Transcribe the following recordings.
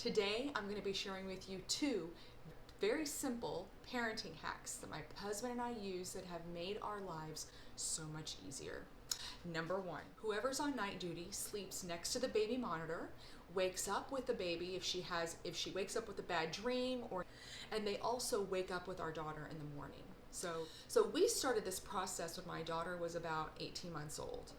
Today, I'm going to be sharing with you two very simple parenting hacks that my husband and I use that have made our lives so much easier. Number one, whoever's on night duty sleeps next to the baby monitor, wakes up with the baby if she wakes up with a bad dream, and they also wake up with our daughter in the morning. So we started this process when my daughter was about 18 months old.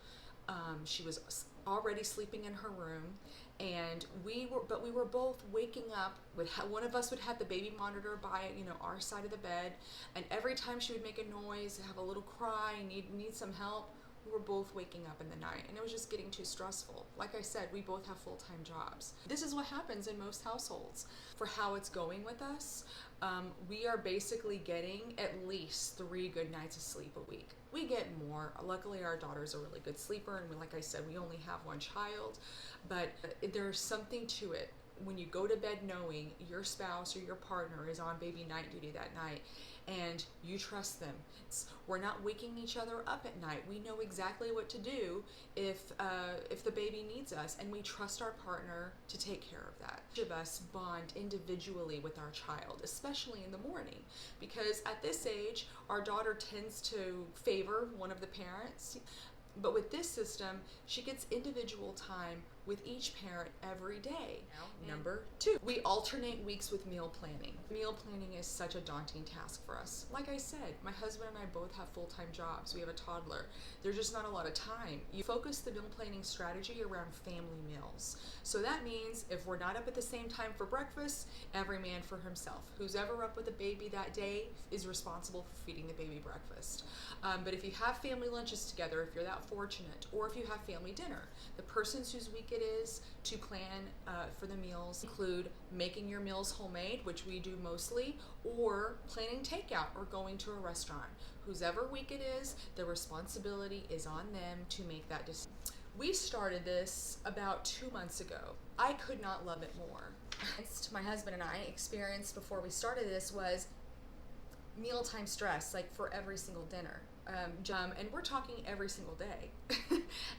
She was already sleeping in her room, and we were both waking up with one of us would have the baby monitor by our side of the bed, and every time she would make a noise, have a little cry, need some help, we were both waking up in the night, and it was just getting too stressful. Like I said, we both have full-time jobs. This is what happens in most households. For how it's going with us, we are basically getting at least 3 good nights of sleep a week. We get more. Luckily, our daughter's a really good sleeper, and like I said, we only have one child, but there's something to it. When you go to bed knowing your spouse or your partner is on baby night duty that night, and you trust them. We're not waking each other up at night. We know exactly what to do if the baby needs us, and we trust our partner to take care of that. Each of us bond individually with our child, especially in the morning, because at this age, our daughter tends to favor one of the parents. But with this system, she gets individual time with each parent every day. Number 2, we alternate weeks with meal planning. Meal planning is such a daunting task for us. Like I said, my husband and I both have full-time jobs. We have a toddler. There's just not a lot of time. You focus the meal planning strategy around family meals. So that means if we're not up at the same time for breakfast, every man for himself. Who's ever up with a baby that day is responsible for feeding the baby breakfast. But if you have family lunches together, if you're that fortunate, or if you have family dinner, the persons whose week it is to plan for the meals include making your meals homemade, which we do mostly, or planning takeout or going to a restaurant. Whosever week it is, the responsibility is on them to make that decision. We started this about 2 months ago. I could not love it more. My husband and I experienced before we started this was mealtime stress, like for every single dinner. And we're talking every single day.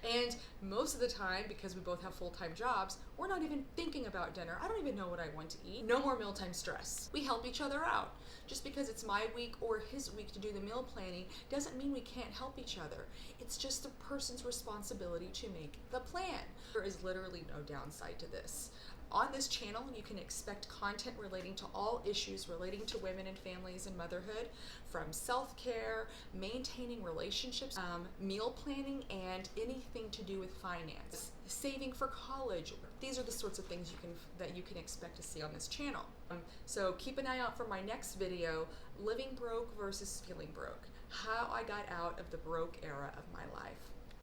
And most of the time, because we both have full-time jobs, we're not even thinking about dinner. I don't even know what I want to eat. No more mealtime stress. We help each other out. Just because it's my week or his week to do the meal planning doesn't mean we can't help each other. It's just the person's responsibility to make the plan. There is literally no downside to this. On this channel, you can expect content relating to all issues relating to women and families and motherhood, from self-care, maintaining relationships, meal planning, and anything to do with finance, saving for college. These are the sorts of things that you can expect to see on this channel. So keep an eye out for my next video, Living Broke versus Feeling Broke, how I got out of the broke era of my life.